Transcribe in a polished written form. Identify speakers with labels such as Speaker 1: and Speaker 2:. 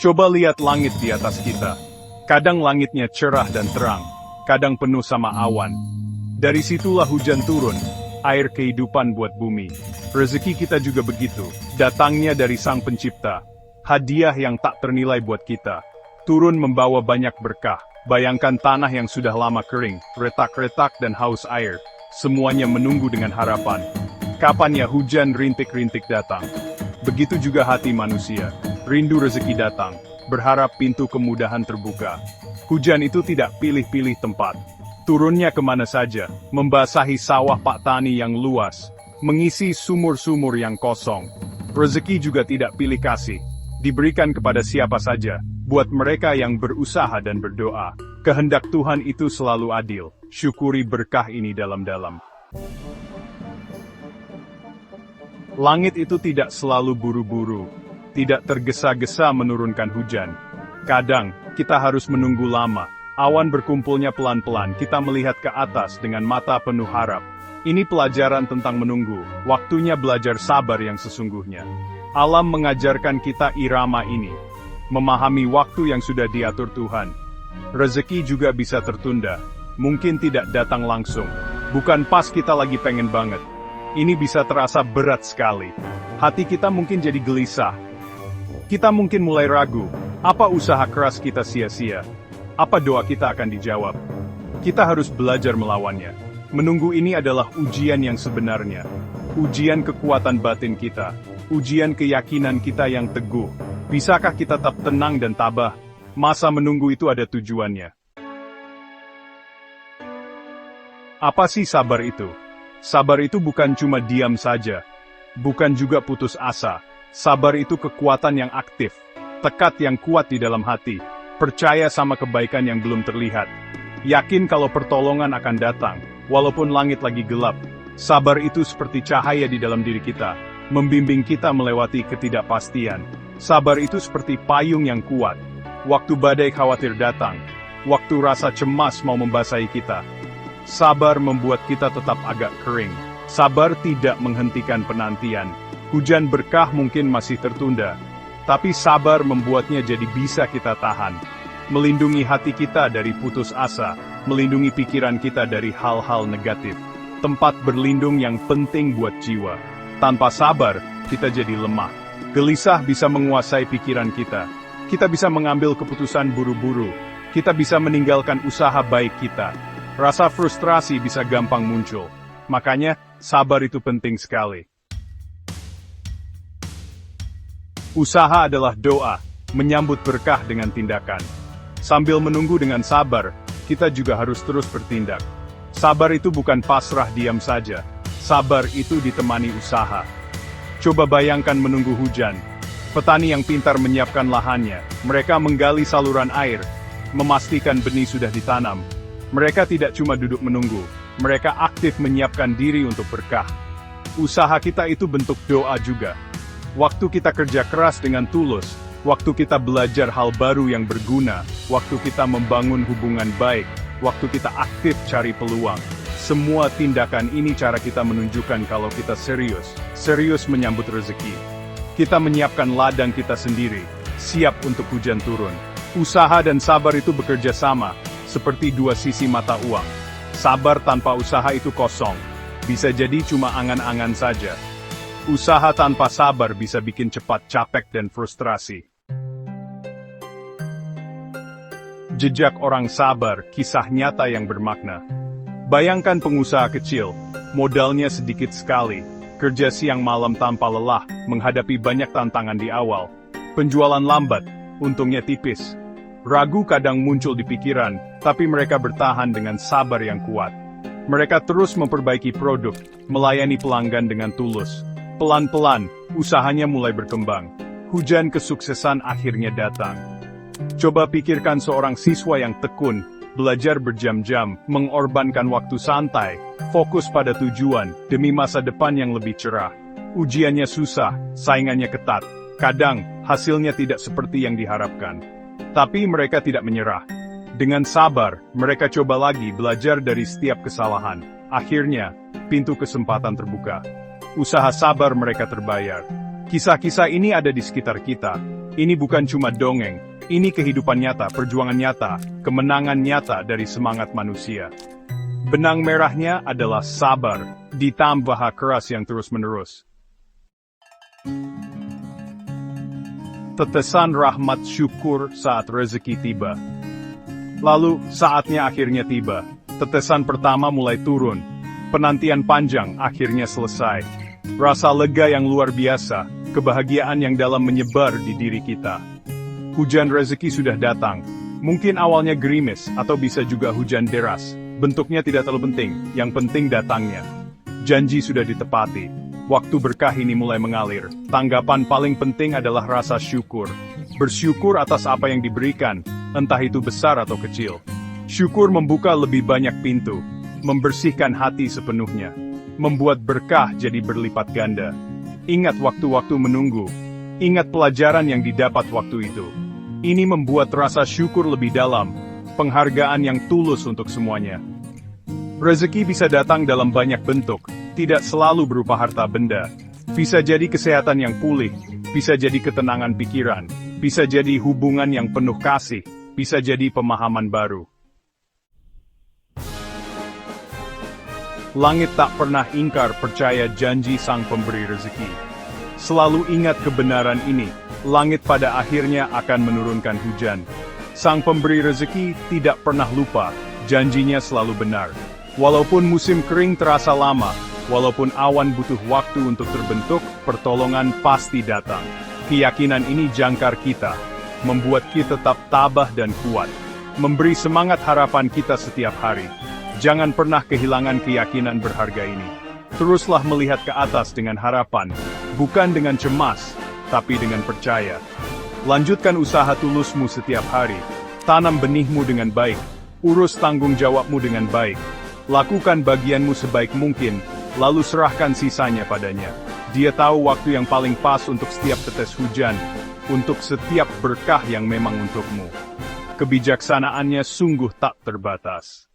Speaker 1: Coba lihat langit di atas kita. Kadang langitnya cerah dan terang, kadang penuh sama awan. Dari situlah hujan turun, air kehidupan buat bumi. Rezeki kita juga begitu, datangnya dari Sang Pencipta. Hadiah yang tak ternilai buat kita. Turun membawa banyak berkah. Bayangkan tanah yang sudah lama kering, retak-retak dan haus air. Semuanya menunggu dengan harapan. Kapan ya hujan rintik-rintik datang? Begitu juga hati manusia. Rindu rezeki datang, berharap pintu kemudahan terbuka. Hujan itu tidak pilih-pilih tempat. Turunnya kemana saja, membasahi sawah Pak Tani yang luas, mengisi sumur-sumur yang kosong. Rezeki juga tidak pilih kasih, diberikan kepada siapa saja, buat mereka yang berusaha dan berdoa. Kehendak Tuhan itu selalu adil, syukuri berkah ini dalam-dalam. Langit itu tidak selalu buru-buru, tidak tergesa-gesa menurunkan hujan. Kadang, kita harus menunggu lama. Awan berkumpulnya pelan-pelan, kita melihat ke atas dengan mata penuh harap. Ini pelajaran tentang menunggu, waktunya belajar sabar yang sesungguhnya. Alam mengajarkan kita irama ini, memahami waktu yang sudah diatur Tuhan. Rezeki juga bisa tertunda, mungkin tidak datang langsung, bukan pas kita lagi pengen banget. Ini bisa terasa berat sekali. Hati kita mungkin jadi gelisah. Kita mungkin mulai ragu, apa usaha keras kita sia-sia? Apa doa kita akan dijawab? Kita harus belajar melawannya. Menunggu ini adalah ujian yang sebenarnya. Ujian kekuatan batin kita. Ujian keyakinan kita yang teguh. Bisakah kita tetap tenang dan tabah? Masa menunggu itu ada tujuannya. Apa sih sabar itu? Sabar itu bukan cuma diam saja. Bukan juga putus asa. Sabar itu kekuatan yang aktif. Tekad yang kuat di dalam hati. Percaya sama kebaikan yang belum terlihat. Yakin kalau pertolongan akan datang, walaupun langit lagi gelap. Sabar itu seperti cahaya di dalam diri kita, membimbing kita melewati ketidakpastian. Sabar itu seperti payung yang kuat. Waktu badai khawatir datang, waktu rasa cemas mau membasahi kita. Sabar membuat kita tetap agak kering. Sabar tidak menghentikan penantian. Hujan berkah mungkin masih tertunda. Tapi sabar membuatnya jadi bisa kita tahan. Melindungi hati kita dari putus asa, melindungi pikiran kita dari hal-hal negatif. Tempat berlindung yang penting buat jiwa. Tanpa sabar, kita jadi lemah. Gelisah bisa menguasai pikiran kita. Kita bisa mengambil keputusan buru-buru. Kita bisa meninggalkan usaha baik kita. Rasa frustrasi bisa gampang muncul. Makanya, sabar itu penting sekali. Usaha adalah doa, menyambut berkah dengan tindakan. Sambil menunggu dengan sabar, kita juga harus terus bertindak. Sabar itu bukan pasrah diam saja. Sabar itu ditemani usaha. Coba bayangkan menunggu hujan. Petani yang pintar menyiapkan lahannya. Mereka menggali saluran air, memastikan benih sudah ditanam. Mereka tidak cuma duduk menunggu, mereka aktif menyiapkan diri untuk berkah. Usaha kita itu bentuk doa juga. Waktu kita kerja keras dengan tulus, waktu kita belajar hal baru yang berguna, waktu kita membangun hubungan baik, waktu kita aktif cari peluang. Semua tindakan ini cara kita menunjukkan kalau kita serius menyambut rezeki. Kita menyiapkan ladang kita sendiri, siap untuk hujan turun. Usaha dan sabar itu bekerja sama, seperti dua sisi mata uang. Sabar tanpa usaha itu kosong, bisa jadi cuma angan-angan saja. Usaha tanpa sabar bisa bikin cepat capek dan frustrasi. Jejak orang sabar, kisah nyata yang bermakna. Bayangkan pengusaha kecil, modalnya sedikit sekali, kerja siang malam tanpa lelah, menghadapi banyak tantangan di awal. Penjualan lambat, untungnya tipis. Ragu kadang muncul di pikiran, tapi mereka bertahan dengan sabar yang kuat. Mereka terus memperbaiki produk, melayani pelanggan dengan tulus. Pelan-pelan, usahanya mulai berkembang. Hujan kesuksesan akhirnya datang. Coba pikirkan seorang siswa yang tekun, belajar berjam-jam, mengorbankan waktu santai, fokus pada tujuan, demi masa depan yang lebih cerah. Ujiannya susah, saingannya ketat. Kadang, hasilnya tidak seperti yang diharapkan. Tapi mereka tidak menyerah. Dengan sabar, mereka coba lagi belajar dari setiap kesalahan. Akhirnya, pintu kesempatan terbuka. Usaha sabar mereka terbayar. Kisah-kisah ini ada di sekitar kita. Ini bukan cuma dongeng, ini kehidupan nyata, perjuangan nyata, kemenangan nyata dari semangat manusia. Benang merahnya adalah sabar, ditambah keras yang terus-menerus. Tetesan rahmat syukur saat rezeki tiba. Lalu, saatnya akhirnya tiba. Tetesan pertama mulai turun. Penantian panjang akhirnya selesai. Rasa lega yang luar biasa, kebahagiaan yang dalam menyebar di diri kita. Hujan rezeki sudah datang. Mungkin awalnya gerimis, atau bisa juga hujan deras. Bentuknya tidak terlalu penting, yang penting datangnya. Janji sudah ditepati. Waktu berkah ini mulai mengalir. Tanggapan paling penting adalah rasa syukur. Bersyukur atas apa yang diberikan, entah itu besar atau kecil. Syukur membuka lebih banyak pintu, membersihkan hati sepenuhnya, membuat berkah jadi berlipat ganda. Ingat waktu-waktu menunggu, ingat pelajaran yang didapat waktu itu. Ini membuat rasa syukur lebih dalam, penghargaan yang tulus untuk semuanya. Rezeki bisa datang dalam banyak bentuk, tidak selalu berupa harta benda. Bisa jadi kesehatan yang pulih, bisa jadi ketenangan pikiran, bisa jadi hubungan yang penuh kasih, bisa jadi pemahaman baru. Langit tak pernah ingkar percaya janji sang pemberi rezeki. Selalu ingat kebenaran ini, langit pada akhirnya akan menurunkan hujan. Sang pemberi rezeki tidak pernah lupa, janjinya selalu benar. Walaupun musim kering terasa lama, walaupun awan butuh waktu untuk terbentuk, pertolongan pasti datang. Keyakinan ini jangkar kita, membuat kita tetap tabah dan kuat, memberi semangat harapan kita setiap hari. Jangan pernah kehilangan keyakinan berharga ini. Teruslah melihat ke atas dengan harapan, bukan dengan cemas, tapi dengan percaya. Lanjutkan usaha tulusmu setiap hari, tanam benihmu dengan baik, urus tanggung jawabmu dengan baik, lakukan bagianmu sebaik mungkin, lalu serahkan sisanya padanya. Dia tahu waktu yang paling pas untuk setiap tetes hujan, untuk setiap berkah yang memang untukmu. Kebijaksanaannya sungguh tak terbatas.